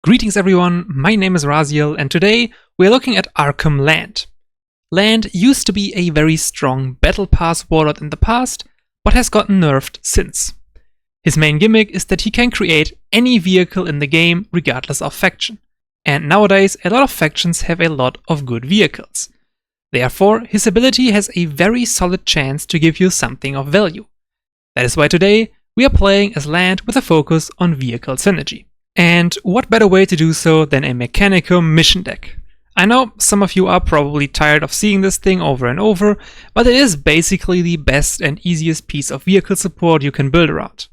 Greetings everyone, my name is Raziel and today we're looking at Arkhan Land. Land used to be a very strong battle pass warlord in the past, but has gotten nerfed since. His main gimmick is that he can create any vehicle in the game regardless of faction, and nowadays a lot of factions have a lot of good vehicles. Therefore, his ability has a very solid chance to give you something of value. That is why today we are playing as Land with a focus on vehicle synergy. And what better way to do so than a Mechanicum mission deck? I know some of you are probably tired of seeing this thing over and over, but it is basically the best and easiest piece of vehicle support you can build around.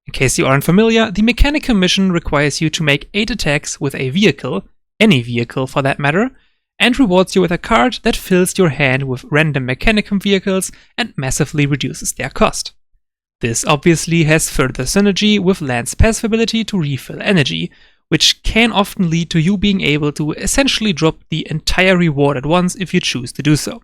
In case you aren't familiar, the Mechanicum mission requires you to make 8 attacks with a vehicle, any vehicle for that matter, and rewards you with a card that fills your hand with random Mechanicum vehicles and massively reduces their cost. This obviously has further synergy with Land's passive ability to refill energy, which can often lead to you being able to essentially drop the entire reward at once if you choose to do so.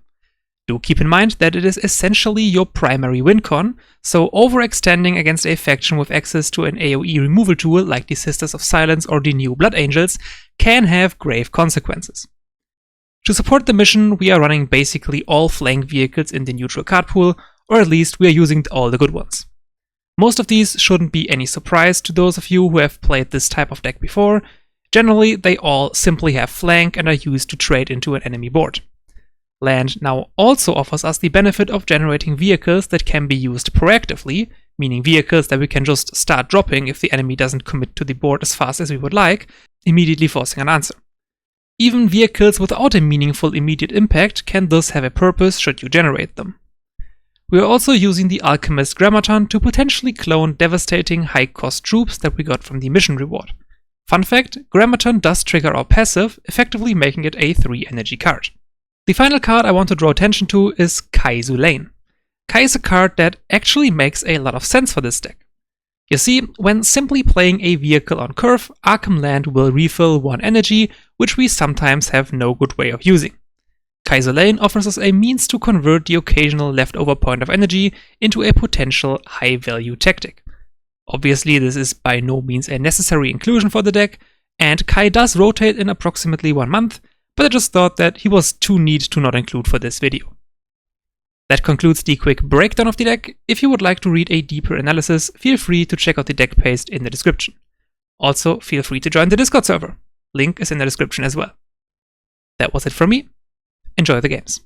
Do keep in mind that it is essentially your primary win con, so overextending against a faction with access to an AoE removal tool like the Sisters of Silence or the new Blood Angels can have grave consequences. To support the mission, we are running basically all flank vehicles in the neutral card pool, or at least we are using all the good ones. Most of these shouldn't be any surprise to those of you who have played this type of deck before. Generally, they all simply have flank and are used to trade into an enemy board. Land now also offers us the benefit of generating vehicles that can be used proactively, meaning vehicles that we can just start dropping if the enemy doesn't commit to the board as fast as we would like, immediately forcing an answer. Even vehicles without a meaningful immediate impact can thus have a purpose should you generate them. We are also using the Alchemist Grammaton to potentially clone devastating high-cost troops that we got from the mission reward. Fun fact, Grammaton does trigger our passive, effectively making it a 3 energy card. The final card I want to draw attention to is Kaizu Lane. Kai is a card that actually makes a lot of sense for this deck. You see, when simply playing a vehicle on curve, Arkhan Land will refill 1 energy, which we sometimes have no good way of using. Kaizu Lane offers us a means to convert the occasional leftover point of energy into a potential high-value tactic. Obviously, this is by no means a necessary inclusion for the deck, and Kai does rotate in approximately 1 month, but I just thought that he was too neat to not include for this video. That concludes the quick breakdown of the deck. If you would like to read a deeper analysis, feel free to check out the deck paste in the description. Also, feel free to join the Discord server. Link is in the description as well. That was it from me. Enjoy the games.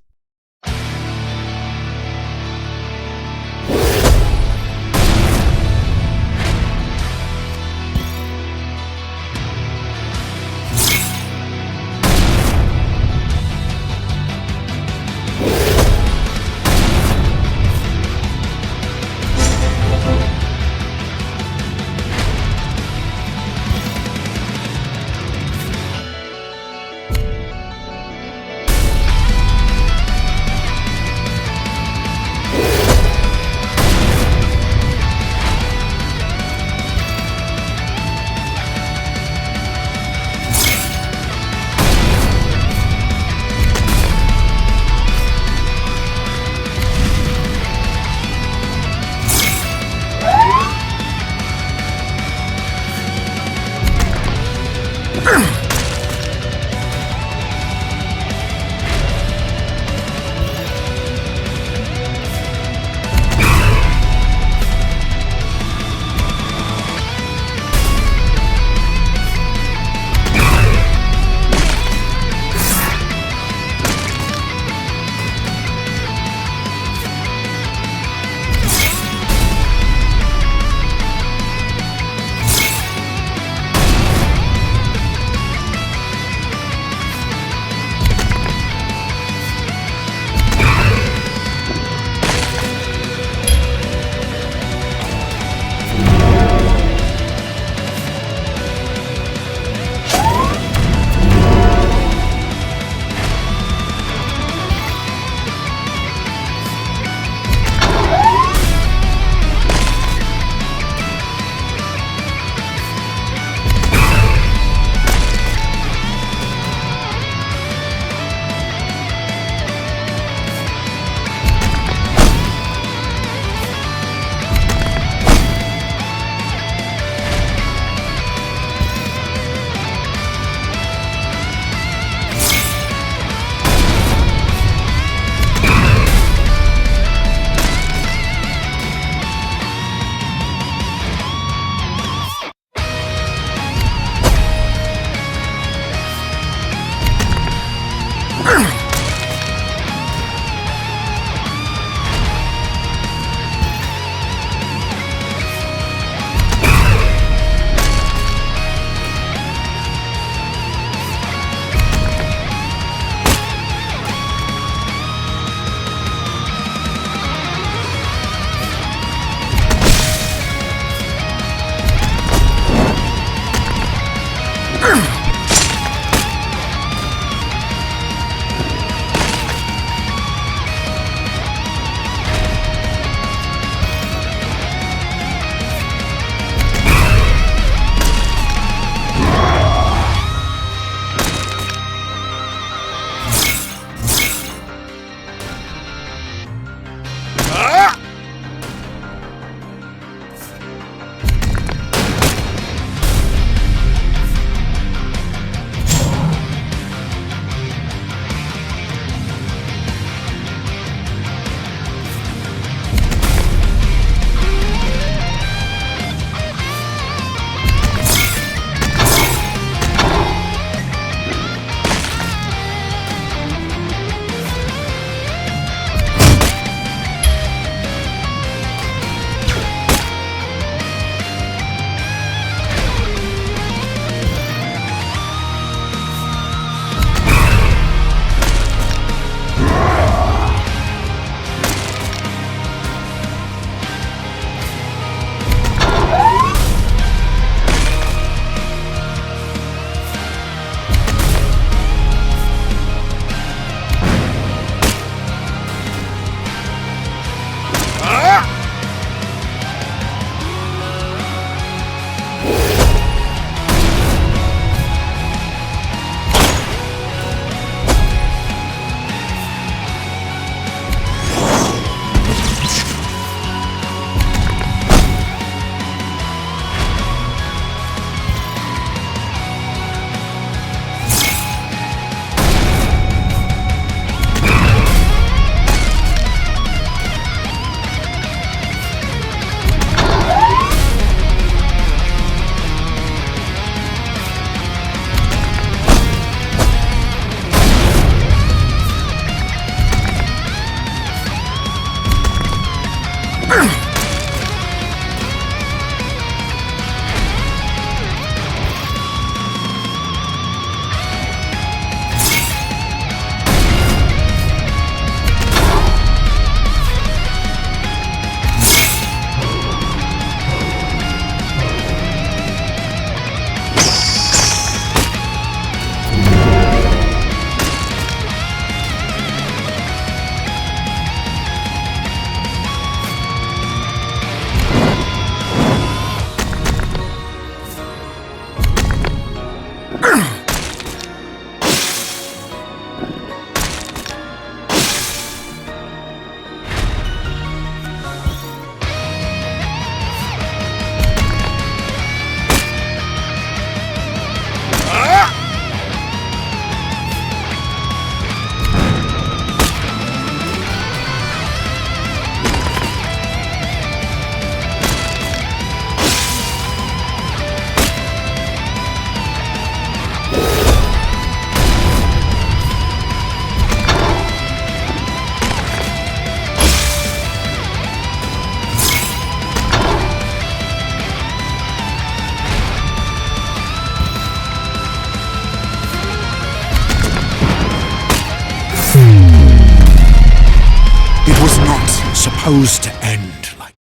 supposed to end like...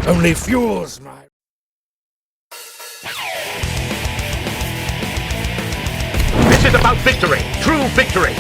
Only fuels my... This is about victory, true victory.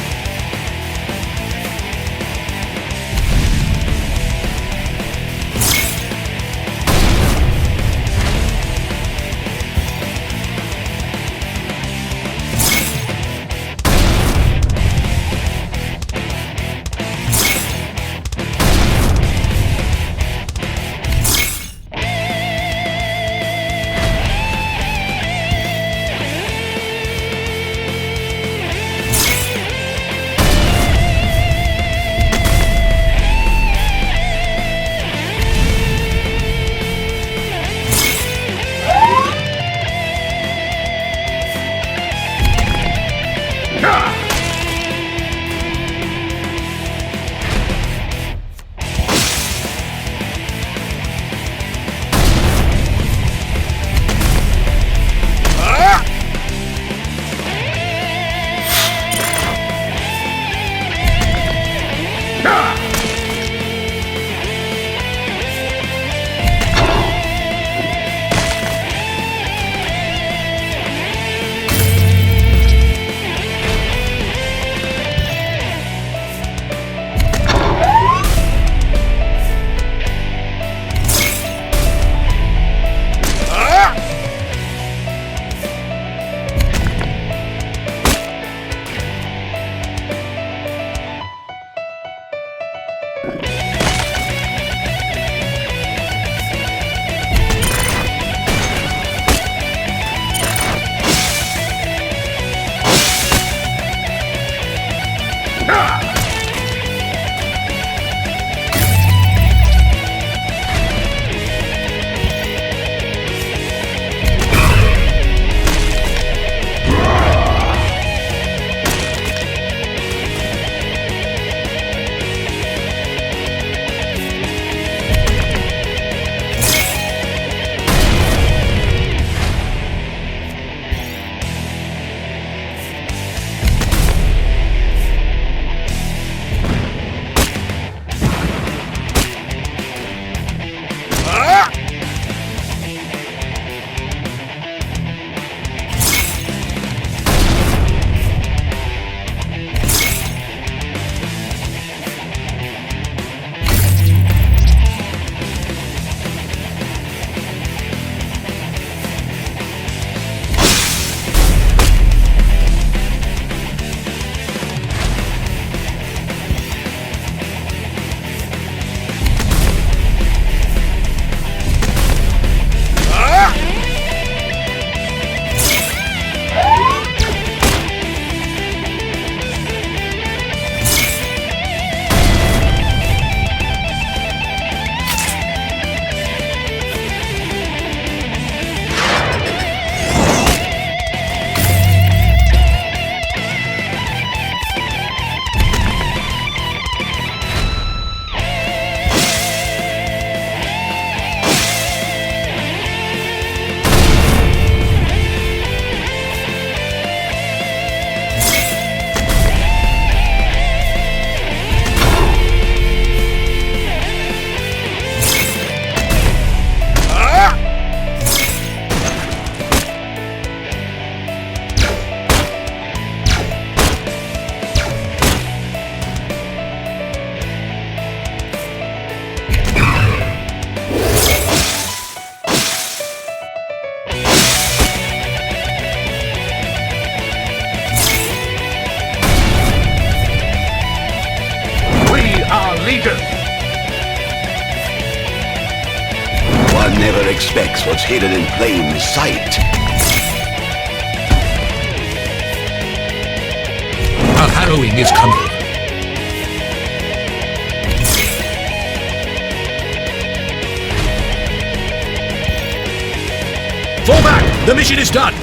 never expects what's hidden in plain sight. A harrowing is coming. Fall back! The mission is done!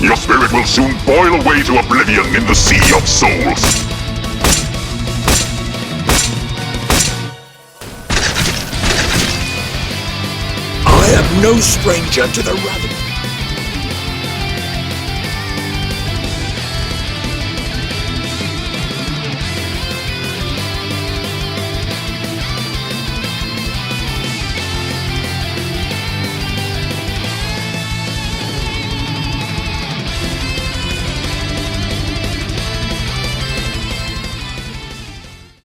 Your spirit will soon boil away to oblivion in the sea of souls. I am no stranger to the ravage.